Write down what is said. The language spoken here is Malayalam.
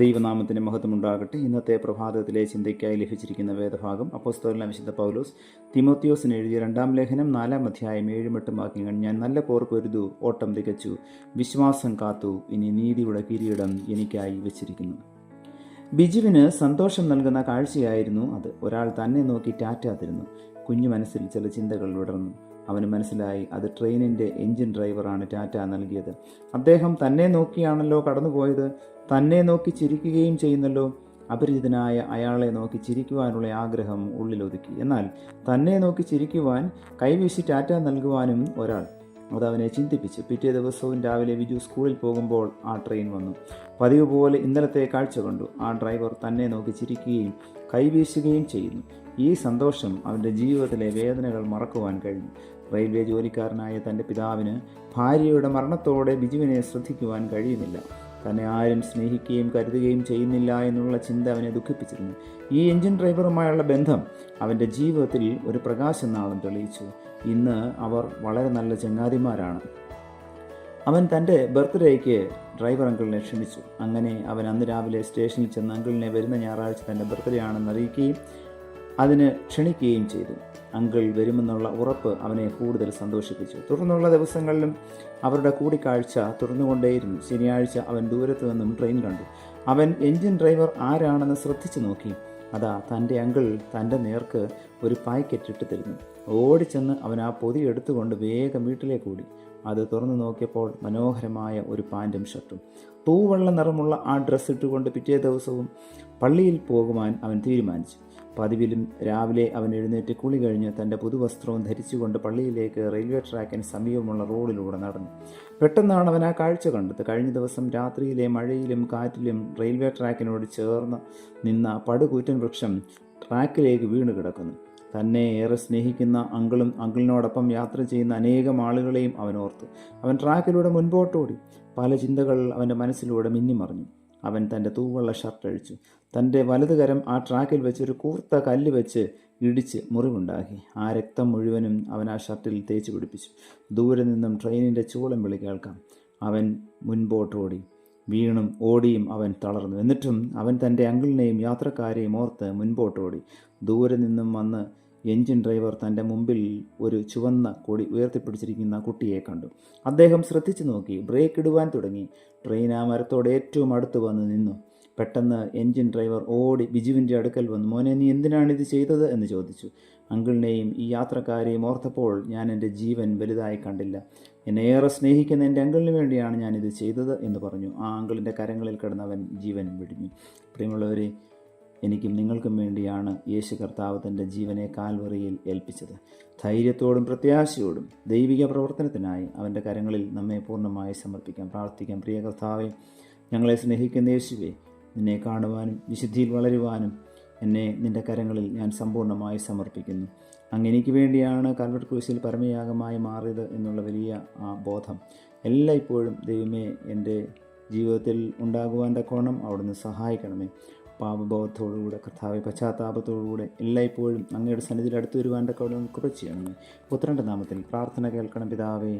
ദൈവനാമത്തിന് മഹത്വമുണ്ടാകട്ടെ. ഇന്നത്തെ പ്രഭാതത്തിലെ ചിന്തയ്ക്കായി ലഭിച്ചിരിക്കുന്ന വേദഭാഗം അപ്പോസ്തലനായ വിശുദ്ധ പൗലോസ് തിമോത്തിയോസിന് എഴുതിയ 2 ലേഖനം 4 അധ്യായം 7-8 വാക്യങ്ങൾ. ഞാൻ നല്ല പോർ പൊരുതു, ഓട്ടം തികച്ചു, വിശ്വാസം കാത്തു, ഇനി നീതിയുടെ കിരീടം എനിക്കായി വെച്ചിരിക്കുന്നു. ബിജുവിന് സന്തോഷം നൽകുന്ന കാഴ്ചയായിരുന്നു അത്. ഒരാൾ തന്നെ നോക്കി ടാറ്റ തരുന്നു. കുഞ്ഞു മനസ്സിൽ ചില ചിന്തകൾ വിടർന്നു. അവന് മനസ്സിലായി, അത് ട്രെയിനിൻ്റെ എൻജിൻ ഡ്രൈവറാണ് ടാറ്റ നൽകിയത്. അദ്ദേഹം തന്നെ നോക്കിയാണല്ലോ കടന്നുപോയത്. തന്നെ നോക്കി ചിരിക്കുകയും ചെയ്യുന്നല്ലോ. അപരിചിതനായ അയാളെ നോക്കി ചിരിക്കുവാനുള്ള ആഗ്രഹം ഉള്ളിലൊതുക്കി. എന്നാൽ തന്നെ നോക്കി ചിരിക്കുവാൻ, കൈവീശി ടാറ്റ നൽകുവാനും ഒരാൾ. അതവനെ ചിന്തിപ്പിച്ചു. പിറ്റേ ദിവസവും രാവിലെ വിജു സ്കൂളിൽ പോകുമ്പോൾ ആ ട്രെയിൻ വന്നു. പതിവ് പോലെ ഇന്നലത്തെ കാഴ്ച കണ്ടു. ആ ഡ്രൈവർ തന്നെ നോക്കി ചിരിക്കുകയും കൈവീശുകയും ചെയ്യുന്നു. ഈ സന്തോഷം അവൻ്റെ ജീവിതത്തിലെ വേദനകൾ മറക്കുവാൻ കഴിഞ്ഞു. റെയിൽവേ ജോലിക്കാരനായ തൻ്റെ പിതാവിന് ഭാര്യയുടെ മരണത്തോടെ ബിജുവിനെ ശ്രദ്ധിക്കുവാൻ കഴിയുന്നില്ല. തന്നെ ആരും സ്നേഹിക്കുകയും കരുതുകയും ചെയ്യുന്നില്ല എന്നുള്ള ചിന്ത അവനെ ദുഃഖിപ്പിച്ചിരുന്നു. ഈ എഞ്ചിൻ ഡ്രൈവറുമായുള്ള ബന്ധം അവൻ്റെ ജീവിതത്തിൽ ഒരു പ്രകാശനാളം തെളിയിച്ചു. ഇന്ന് അവർ വളരെ നല്ല ചങ്ങാതിമാരാണ്. അവൻ തൻ്റെ ബർത്ത്ഡേക്ക് ഡ്രൈവർ അങ്കിളിനെ ക്ഷണിച്ചു. അങ്ങനെ അവൻ അന്ന് രാവിലെ സ്റ്റേഷനിൽ ചെന്ന് അങ്കിളിനെ വരുന്ന ഞായറാഴ്ച തൻ്റെ ബർത്ത്ഡേ ആണെന്ന് അറിയിക്കുകയും അതിന് ക്ഷണിക്കുകയും ചെയ്തു. അങ്കിൾ വരുമെന്നുള്ള ഉറപ്പ് അവനെ കൂടുതൽ സന്തോഷിപ്പിച്ചു. തുടർന്നുള്ള ദിവസങ്ങളിലും അവരുടെ കൂടിക്കാഴ്ച തുടർന്നുകൊണ്ടേയിരുന്നു. ശനിയാഴ്ച അവൻ ദൂരത്തു നിന്നും ട്രെയിൻ കണ്ടു. അവൻ എൻജിൻ ഡ്രൈവർ ആരാണെന്ന് ശ്രദ്ധിച്ചു നോക്കി. അതാ തൻ്റെ അങ്കിൾ തൻ്റെ നേർക്ക് ഒരു പാക്കറ്റ് ഇട്ട് തരുന്നു. ഓടിച്ചെന്ന് അവൻ ആ പൊതി എടുത്തുകൊണ്ട് വേഗം വീട്ടിലേക്ക് ഓടി. അത് തുറന്നു നോക്കിയപ്പോൾ മനോഹരമായ ഒരു പാൻറ്റും ഷർട്ടും. തൂവെള്ള നിറമുള്ള ആ ഡ്രസ്സ് ഇട്ടുകൊണ്ട് പിറ്റേ ദിവസവും പള്ളിയിൽ പോകുവാൻ അവൻ തീരുമാനിച്ചു. പതിവിലും രാവിലെ അവൻ എഴുന്നേറ്റ് കുളി കഴിഞ്ഞ് തൻ്റെ പുതുവസ്ത്രവും ധരിച്ചുകൊണ്ട് പള്ളിയിലേക്ക് റെയിൽവേ ട്രാക്കിന് സമീപമുള്ള റോഡിലൂടെ നടന്നു. പെട്ടെന്നാണ് അവൻ ആ കാഴ്ച കണ്ടത്. കഴിഞ്ഞ ദിവസം രാത്രിയിലെ മഴയിലും കാറ്റിലും റെയിൽവേ ട്രാക്കിനോട് ചേർന്ന് നിന്ന പടുകൂറ്റൻ വൃക്ഷം ട്രാക്കിലേക്ക് വീണ് കിടക്കുന്നു. തന്നെ ഏറെ സ്നേഹിക്കുന്ന അങ്കിളിനോടൊപ്പം യാത്ര ചെയ്യുന്ന അനേകം ആളുകളെയും അവൻ ഓർത്തു. അവൻ ട്രാക്കിലൂടെ മുൻപോട്ടോടി. പല ചിന്തകൾ അവൻ്റെ മനസ്സിലൂടെ മിന്നിമറിഞ്ഞു. അവൻ തൻ്റെ തൂവെള്ള ഷർട്ട് അഴിച്ചു. തൻ്റെ വലതുകരം ആ ട്രാക്കിൽ വെച്ച് ഒരു കൂർത്ത കല്ല് വെച്ച് ഇടിച്ച് മുറിവുണ്ടാക്കി. ആ രക്തം മുഴുവനും അവൻ ആ ഷർട്ടിൽ തേച്ച് പിടിപ്പിച്ചു. ദൂരെ നിന്നും ട്രെയിനിൻ്റെ ചൂളം വിളി കേൾക്കാം. അവൻ മുൻപോട്ടോടി. വീണും ഓടിയും അവൻ തളർന്നു. എന്നിട്ടും അവൻ തൻ്റെ അങ്കിളിനെയും യാത്രക്കാരെയും ഓർത്ത് മുൻപോട്ടോടി. ദൂരെ നിന്നും വന്ന് എൻജിൻ ഡ്രൈവർ തൻ്റെ മുമ്പിൽ ഒരു ചുവന്ന കൊടി ഉയർത്തിപ്പിടിച്ചിരിക്കുന്ന കുട്ടിയെ കണ്ടു. അദ്ദേഹം ശ്രദ്ധിച്ചു നോക്കി. ബ്രേക്ക് ഇടുവാൻ തുടങ്ങി. ട്രെയിൻ ആ മരത്തോട് ഏറ്റവും അടുത്ത് വന്ന് നിന്നു. പെട്ടെന്ന് എൻജിൻ ഡ്രൈവർ ഓടി ബിജുവിൻ്റെ അടുക്കൽ വന്നു. മോനെ, നീ എന്തിനാണിത് ചെയ്തത് എന്ന് ചോദിച്ചു. അങ്കിളിനെയും ഈ യാത്രക്കാരെയും ഓർത്തപ്പോൾ ഞാൻ എൻ്റെ ജീവൻ വലുതായി കണ്ടില്ല. എന്നെ ഏറെ സ്നേഹിക്കുന്ന എൻ്റെ അങ്കിളിന് വേണ്ടിയാണ് ഞാനിത് ചെയ്തത് എന്ന് പറഞ്ഞു. ആ അങ്കിളിൻ്റെ കരങ്ങളിൽ കിടന്നവൻ ജീവൻ വെടിഞ്ഞു. പ്രിയമുള്ളവരെ, എനിക്കും നിങ്ങൾക്കും വേണ്ടിയാണ് യേശു കർത്താവ് തൻ്റെ ജീവനെ കാൽവറിയിൽ ഏൽപ്പിച്ചത്. ധൈര്യത്തോടും പ്രത്യാശയോടും ദൈവിക പ്രവർത്തനത്തിനായി അവൻ്റെ കരങ്ങളിൽ നമ്മെ പൂർണ്ണമായി സമർപ്പിക്കാം, പ്രാർത്ഥിക്കാം. പ്രിയ കർത്താവെ, ഞങ്ങളെ സ്നേഹിക്കുന്ന യേശുവേ, നിന്നെ കാണുവാനും വിശുദ്ധിയിൽ വളരുവാനും എന്നെ നിൻ്റെ കരങ്ങളിൽ ഞാൻ സമ്പൂർണ്ണമായി സമർപ്പിക്കുന്നു. അങ്ങ് എനിക്ക് വേണ്ടിയാണ് കാൽവരി ക്രൂശിൽ പരമയാഗമായി മാറിയത് എന്നുള്ള വലിയ ആ ബോധം എല്ലായ്പ്പോഴും ദൈവമേ എൻ്റെ ജീവിതത്തിൽ ഉണ്ടാകുവാൻ തക്കവണ്ണം അവിടുന്ന് സഹായിക്കണമേ. പാപബോധത്തോടുകൂടെ കർത്താവെ, പശ്ചാത്താപത്തോടുകൂടെ എല്ലായ്പ്പോഴും അങ്ങയുടെ സന്നിധിയിൽ അടുത്തു വരുവാൻ തക്കവണ്ണം കൃപ ചെയ്യണമേ. പുത്രൻ്റെ നാമത്തിൽ പ്രാർത്ഥന കേൾക്കണം പിതാവേ.